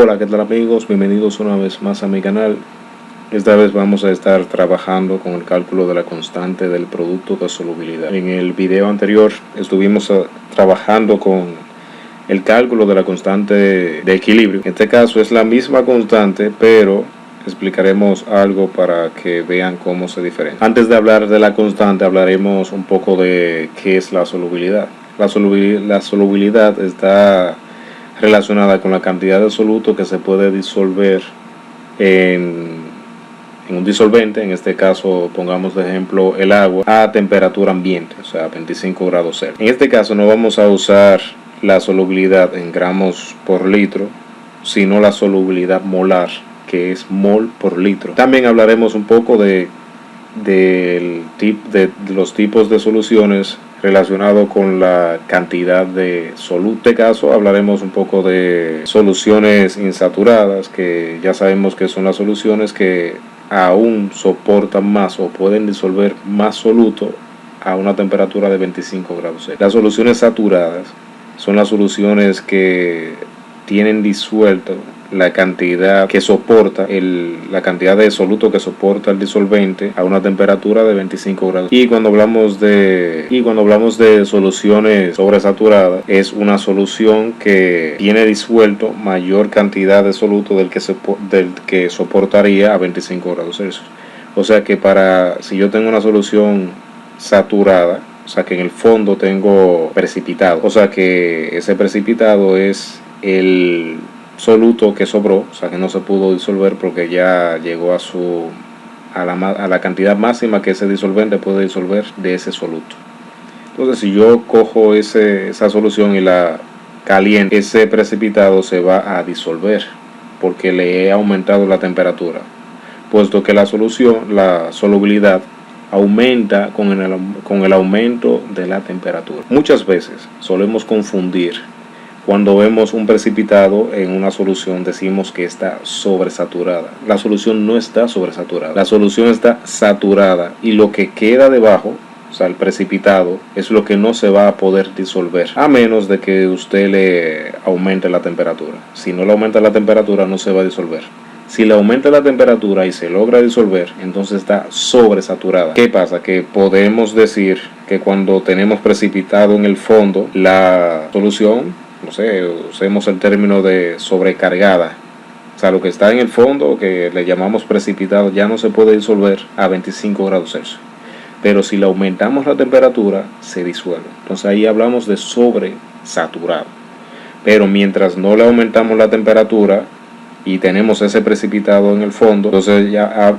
Hola, ¿qué tal amigos? Bienvenidos una vez más a mi canal. Esta vez vamos a estar trabajando con el cálculo de la constante del producto de solubilidad. En el video anterior estuvimos trabajando con el cálculo de la constante de equilibrio. En este caso es la misma constante, pero explicaremos algo para que vean cómo se diferencia. Antes de hablar de la constante, hablaremos un poco de qué es la solubilidad. La solubilidad está relacionada con la cantidad de soluto que se puede disolver en un disolvente, en este caso pongamos de ejemplo el agua, a temperatura ambiente, o sea 25 grados Celsius. En este caso no vamos a usar la solubilidad en gramos por litro, sino la solubilidad molar, que es mol por litro. También hablaremos un poco de los tipos de soluciones relacionado con la cantidad de soluto. En este caso hablaremos un poco de soluciones insaturadas, que ya sabemos que son las soluciones que aún soportan más o pueden disolver más soluto a una temperatura de 25 grados Celsius. Las soluciones saturadas son las soluciones que tienen disuelto la cantidad que soporta la cantidad de soluto que soporta el disolvente a una temperatura de 25 grados. Y cuando hablamos de soluciones sobresaturadas, es una solución que tiene disuelto mayor cantidad de soluto del que soportaría a 25 grados Celsius. O sea que si yo tengo una solución saturada, o sea que en el fondo tengo precipitado, o sea que ese precipitado es el soluto que sobró, o sea que no se pudo disolver porque ya llegó a la cantidad máxima que ese disolvente puede disolver de ese soluto. Entonces si yo cojo esa solución y la caliento, ese precipitado se va a disolver porque le he aumentado la temperatura, puesto que la solubilidad aumenta con el aumento de la temperatura. Muchas veces solemos confundir. Cuando vemos un precipitado en una solución, decimos que está sobresaturada. La solución no está sobresaturada. La solución está saturada y lo que queda debajo, o sea, el precipitado, es lo que no se va a poder disolver, a menos de que usted le aumente la temperatura. Si no le aumenta la temperatura, no se va a disolver. Si le aumenta la temperatura y se logra disolver, entonces está sobresaturada. ¿Qué pasa? Que podemos decir que cuando tenemos precipitado en el fondo, la solución, no sé, usemos el término de sobrecargada. O sea, lo que está en el fondo, que le llamamos precipitado, ya no se puede disolver a 25 grados Celsius. Pero si le aumentamos la temperatura, se disuelve. Entonces ahí hablamos de sobresaturado. Pero mientras no le aumentamos la temperatura y tenemos ese precipitado en el fondo, entonces ya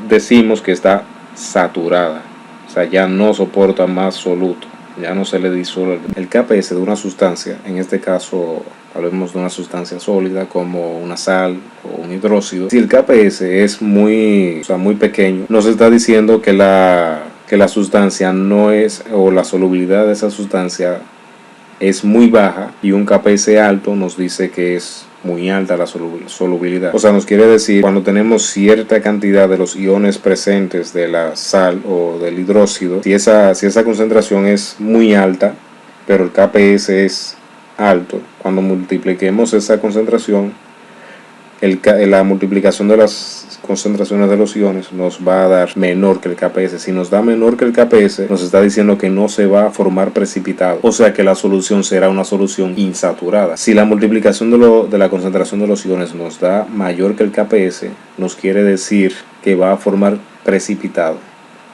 decimos que está saturada. O sea, ya no soporta más soluto. Ya no se le disuelve el KPS de una sustancia. En este caso hablemos de una sustancia sólida como una sal o un hidróxido. Si el KPS es muy pequeño, nos está diciendo que la sustancia no es, o la solubilidad de esa sustancia es muy baja, y un KPS alto nos dice que es muy alta la solubilidad. O sea, nos quiere decir, cuando tenemos cierta cantidad de los iones presentes de la sal o del hidróxido, si esa concentración es muy alta, pero el KPS es alto, cuando multipliquemos esa concentración, la multiplicación de las concentraciones de los iones nos va a dar menor que el KPS. Si nos da menor que el KPS, nos está diciendo que no se va a formar precipitado, o sea que la solución será una solución insaturada. Si la multiplicación de la concentración de los iones nos da mayor que el KPS, nos quiere decir que va a formar precipitado,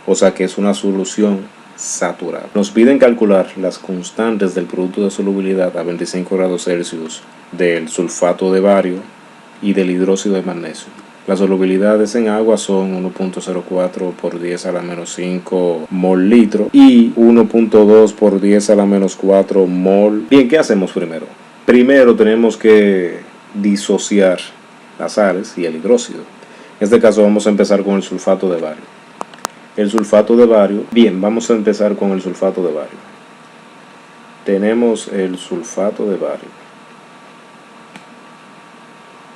o sea que es una solución saturada. Nos piden calcular las constantes del producto de solubilidad a 25 grados Celsius del sulfato de bario y del hidróxido de magnesio. Las solubilidades en agua son 1.04 por 10 a la menos 5 mol litro y 1.2 por 10 a la menos 4 mol. Bien, ¿qué hacemos primero? Primero tenemos que disociar las sales y el hidróxido. En este caso vamos a empezar con el sulfato de bario. El sulfato de bario, bien, vamos a empezar con el sulfato de bario. Tenemos el sulfato de bario,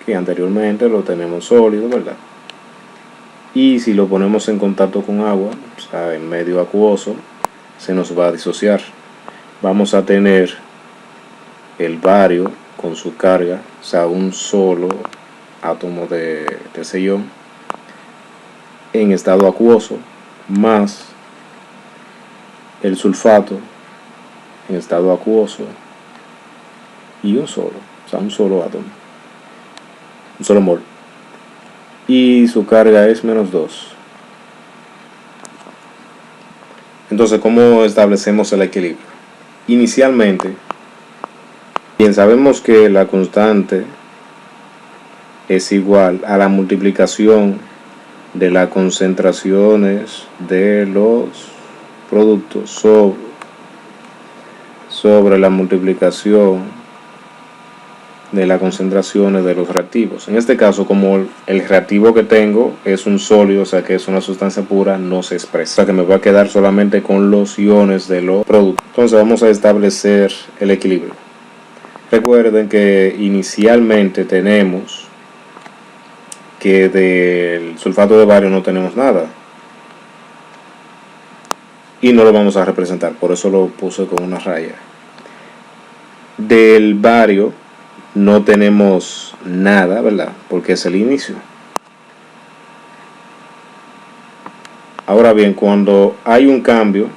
que anteriormente lo tenemos sólido, ¿verdad? Y si lo ponemos en contacto con agua, o sea, en medio acuoso, se nos va a disociar. Vamos a tener el bario con su carga, o sea, un solo átomo de ese ion en estado acuoso, más el sulfato en estado acuoso y un solo átomo, un solo mol, y su carga es -2. Entonces, ¿cómo establecemos el equilibrio? Inicialmente, bien, sabemos que la constante es igual a la multiplicación de las concentraciones de los productos sobre la multiplicación de las concentraciones de los reactivos. En este caso, como el reactivo que tengo es un sólido, o sea que es una sustancia pura, no se expresa, o sea que me voy a quedar solamente con los iones de los productos. Entonces vamos a establecer el equilibrio. Recuerden que inicialmente tenemos que del sulfato de bario no tenemos nada y no lo vamos a representar, por eso lo puse con una raya. Del bario no tenemos nada, ¿verdad? Porque es el inicio. Ahora bien, cuando hay un cambio,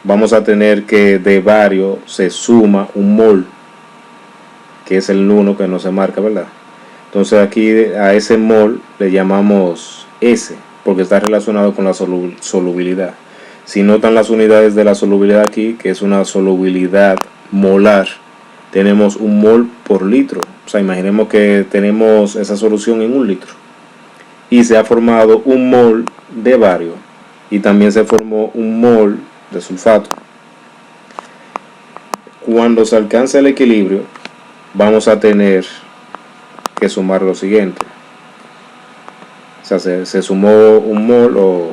vamos a tener que de bario se suma un mol, que es el 1 que no se marca, ¿verdad? Entonces aquí a ese mol le llamamos S, porque está relacionado con la solubilidad. Si notan las unidades de la solubilidad aquí, que es una solubilidad molar, tenemos un mol por litro. O sea, imaginemos que tenemos esa solución en 1 litro y se ha formado un mol de bario y también se formó un mol de sulfato. Cuando se alcance el equilibrio, vamos a tener que sumar lo siguiente. O sea, se sumó un mol o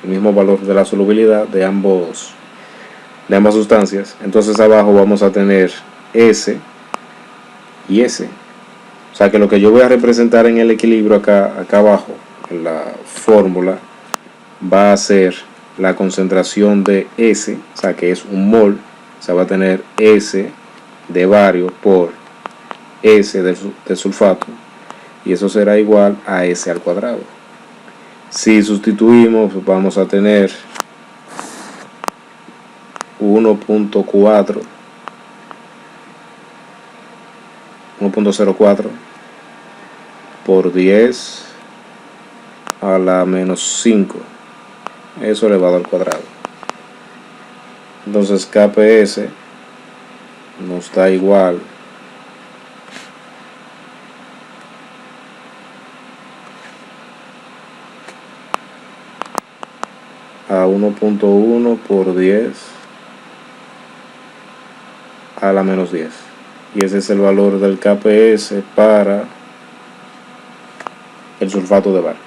el mismo valor de la solubilidad de ambas sustancias. Entonces abajo vamos a tener S y S. O sea que lo que yo voy a representar en el equilibrio acá abajo, en la fórmula, va a ser la concentración de S, o sea que es un mol. O sea, va a tener S de bario por S de sulfato, y eso será igual a S al cuadrado. Si sustituimos, vamos a tener 1.04 por 10 a la -5, eso elevado al cuadrado. Entonces KPS nos da igual a 1.1 por 10 a la -10, y ese es el valor del KPS para el sulfato de bario.